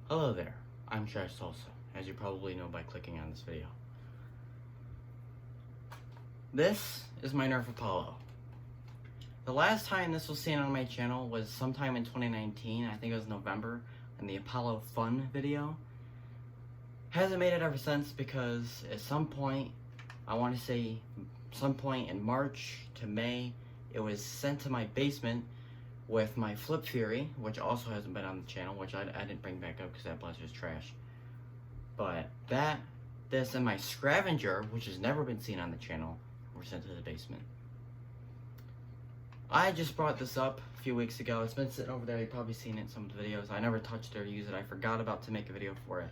Hello there, I'm Trash Salsa, as you probably know by clicking on this video. This is my Nerf Apollo. The last time this was seen on my channel was sometime in 2019, I think it was November, in the Apollo Fun video. Hasn't made it ever since because at some point, I want to say some point in March to May, it was sent to my basement with my Flip Fury, which also hasn't been on the channel, which I didn't bring back up because that blaster's trash. But this, and my Scavenger, which has never been seen on the channel, were sent to the basement. I just brought this up a few weeks ago. It's been sitting over there. You've probably seen it in some of the videos. I never touched it or used it. I forgot about to make a video for it.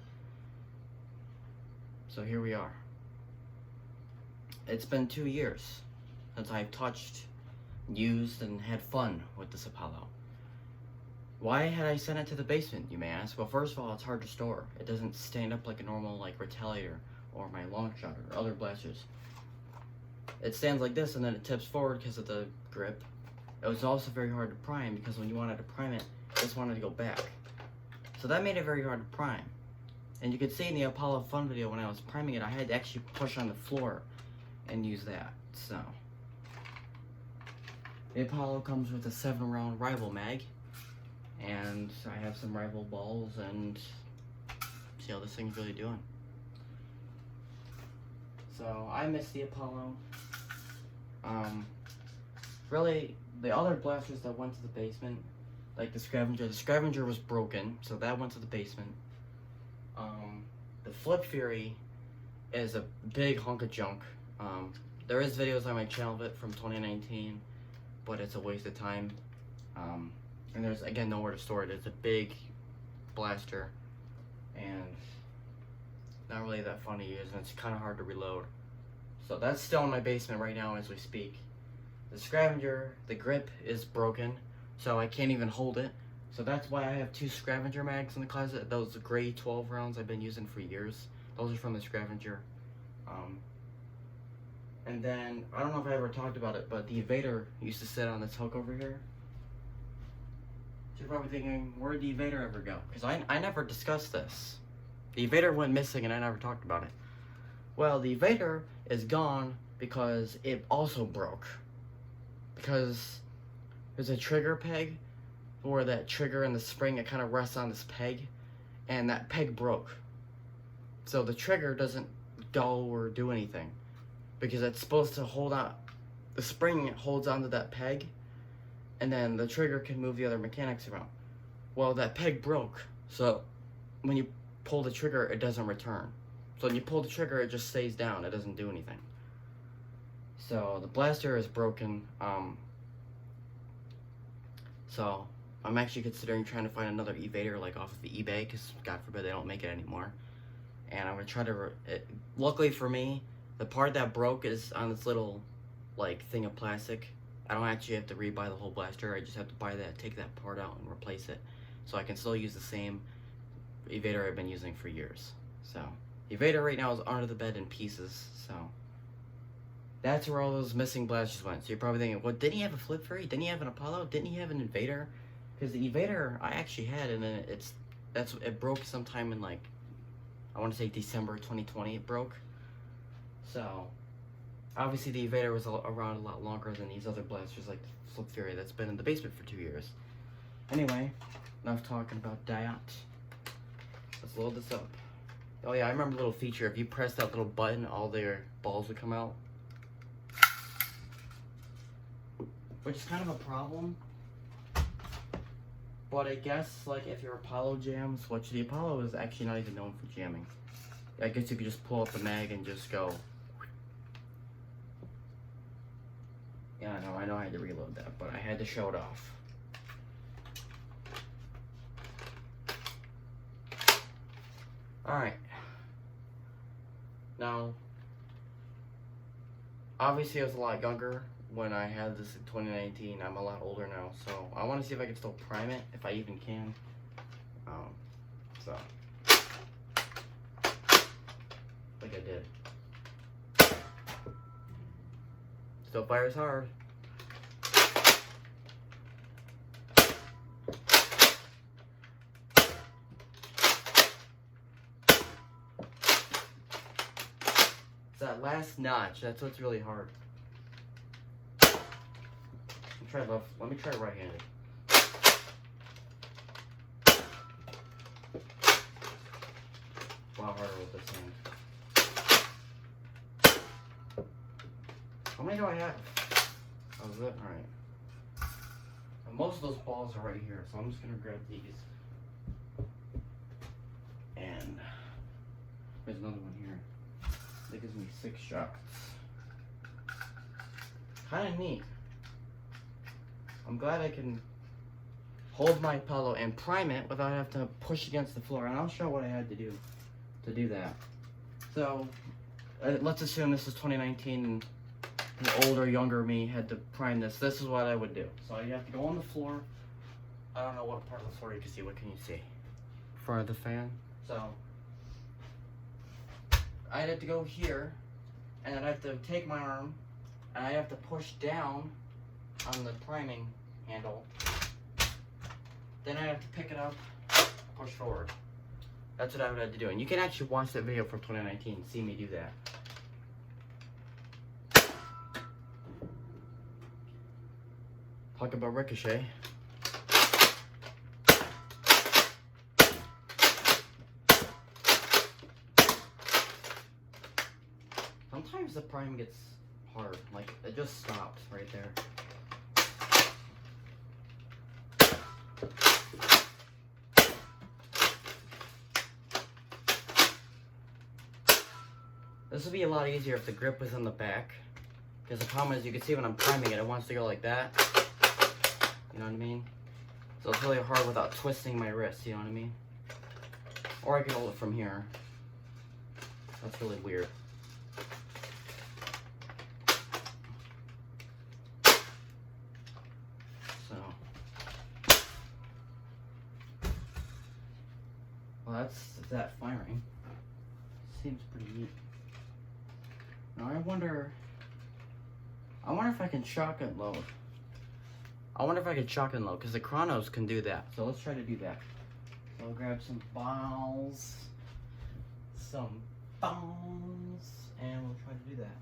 So here we are. It's been 2 years since I've touched, used, and had fun with this Apollo. Why had I sent it to the basement, you may ask? Well, first of all, it's hard to store. It doesn't stand up like a normal Retaliator or my Longshot or other blasters. It stands like this and then it tips forward because of the grip. It was also very hard to prime because when you wanted to prime it, it just wanted to go back. So that made it very hard to prime. And you could see in the Apollo Fun video when I was priming it, I had to actually push on the floor and use that. So the Apollo comes with a 7-round Rival mag, and I have some Rival balls, and see how this thing's really doing. So I miss the Apollo. Really, the other blasters that went to the basement, like the Scavenger was broken, so that went to the basement. The Flip Fury is a big hunk of junk. There is videos on my channel of it from 2019, but it's a waste of time. And there's, again, nowhere to store it. It's a big blaster, and not really that fun to use, and it's kind of hard to reload. So that's still in my basement right now as we speak. The Scavenger, the grip is broken, so I can't even hold it. So that's why I have 2 Scavenger mags in the closet. Those gray 12 rounds I've been using for years. Those are from the Scavenger. And then, I don't know if I ever talked about it, but the Evader used to sit on this hook over here. So you're probably thinking, where'd the Evader ever go? Because I never discussed this. The Evader went missing and I never talked about it. Well, the Evader is gone because it also broke. Because there's a trigger peg where that trigger and the spring, it kind of rests on this peg, and that peg broke. So the trigger doesn't go or do anything because it's supposed to hold on. The spring holds onto that peg, and then the trigger can move the other mechanics around. Well, that peg broke, so when you pull the trigger, it doesn't return. So when you pull the trigger, it just stays down. It doesn't do anything. So the blaster is broken. So I'm actually considering trying to find another Evader like off of eBay, because God forbid they don't make it anymore. And I'm gonna try to. Luckily for me, the part that broke is on this little thing of plastic. I don't actually have to rebuy the whole blaster. I just have to buy that, take that part out, and replace it, so I can still use the same Evader I've been using for years. So Evader right now is under the bed in pieces. So that's where all those missing blasters went. So you're probably thinking, well, didn't he have a Flip Fury? Didn't he have an Apollo? Didn't he have an Evader? Because the Evader I actually had, and then it broke sometime in I want to say December 2020 it broke. So obviously the Evader was around a lot longer than these other blasters like the Flip Fury that's been in the basement for 2 years. Anyway, enough talking about that. Let's load this up. Oh yeah, I remember a little feature. If you press that little button, all their balls would come out. Which is kind of a problem. But I guess, if your Apollo jams, which the Apollo is actually not even known for jamming. I guess you could just pull up the mag and just go. Yeah, I know I had to reload that, but I had to show it off. Alright. Now, obviously I was a lot younger when I had this in 2019. I'm a lot older now, so I want to see if I can still prime it, if I even can. Like I did. Still fires hard. last notch. That's what's really hard. Let me try right-handed. A lot harder with this hand. How many do I have? Oh, is it? Alright. Most of those balls are right here, so I'm just gonna grab these. And there's another one here. That gives me 6 shots. Kinda neat. I'm glad I can hold my pillow and prime it without having to push against the floor. And I'll show what I had to do that. So, let's assume this is 2019 and the older, younger me had to prime this. This is what I would do. So you have to go on the floor. I don't know what part of the floor you can see. What can you see? Front of the fan. So, I'd have to go here, and I'd have to take my arm, and I have to push down on the priming handle. Then I have to pick it up, push forward. That's what I would have to do. And you can actually watch that video from 2019 and see me do that. Talk about ricochet. Sometimes the prime gets hard. Like, it just stops right there. This would be a lot easier if the grip was in the back. Because the problem is, you can see when I'm priming it, it wants to go like that. You know what I mean? So it's really hard without twisting my wrist, you know what I mean? Or I can hold it from here. That's really weird. So. Well, that's that firing. Seems pretty neat. Now I wonder if I can shotgun load. Because the Chronos can do that. So let's try to do that. So I'll grab some balls, and we'll try to do that.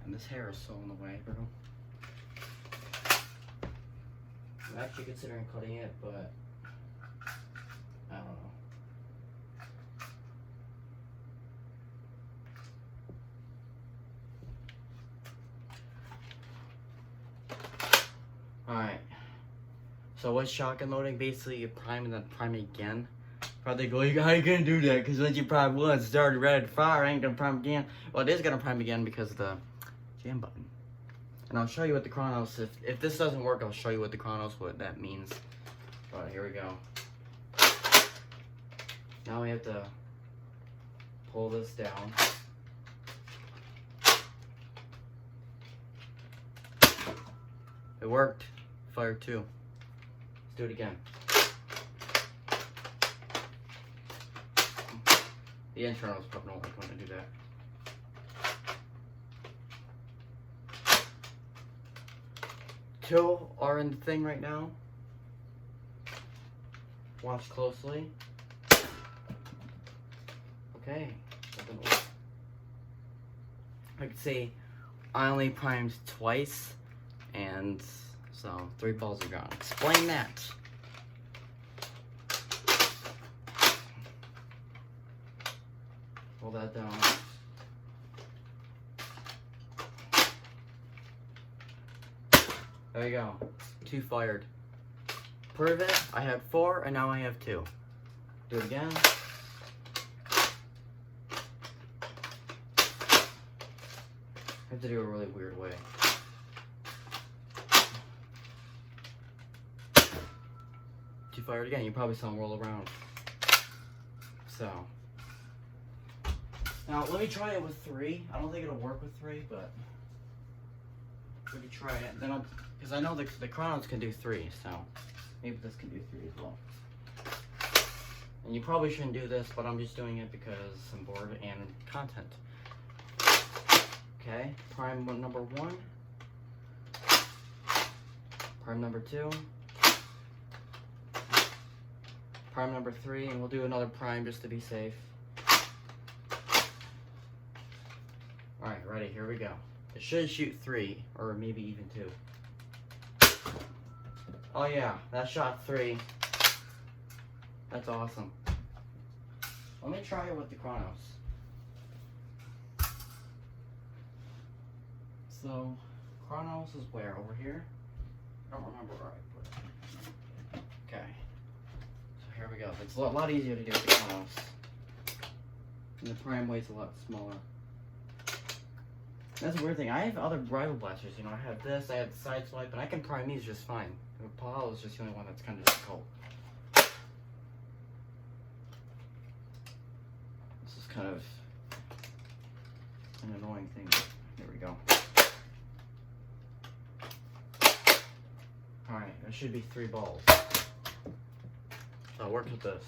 And this hair is so in the way, bro. I'm actually considering cutting it, but I don't know. Alright, so what's shotgun loading? Basically, you prime and then prime again. Probably go, how you gonna do that? Because once you prime once, it's already ready to fire, I ain't gonna prime again. Well, it is gonna prime again because of the jam button. And I'll show you what the Chronos, if this doesn't work, I'll show you what the Chronos, what that means. Alright, here we go. Now we have to pull this down. It worked. Fire 2. Let's do it again. The internals probably don't like when I do that. 2 are in the thing right now. Watch closely. Okay. I can see I only primed twice. And so 3 balls are gone. Explain that. Pull that down. There you go. 2 fired. Prove it. I had 4 and now I have 2. Do it again. I have to do it a really weird way. You fired again, you probably saw him roll around. So now let me try it with 3. I don't think it'll work with 3, but we can try it. Then because I know the Chronos can do 3, so maybe this can do 3 as well. And you probably shouldn't do this, but I'm just doing it because I'm bored and content. Okay, prime number 1, prime number 2. Prime number 3, and we'll do another prime just to be safe. here we go. It should shoot 3, or maybe even 2. Oh yeah, that shot 3. That's awesome. Let me try it with the Chronos. So, Chronos is where? Over here? I don't remember where I put it. Okay. So here we go. It's a lot easier to do with the Chronos. And the prime weight's a lot smaller. That's a weird thing. I have other rival blasters. You know, I have this, I have the side swipe, and I can prime these just fine. The Apollo is just the only one that's kind of difficult. This is kind of an annoying thing. Here we go. Alright, there should be 3 balls. So I'll work with this.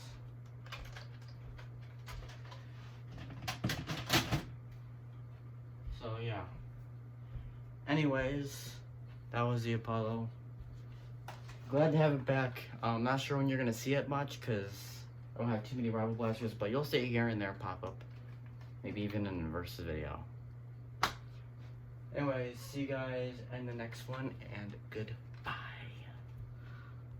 So yeah. Anyways, that was the Apollo. Glad to have it back. I'm not sure when you're gonna see it much because I don't have too many rival blasters, but you'll see it here and there pop up. Maybe even in a versus video. Anyways, see you guys in the next one, and goodbye.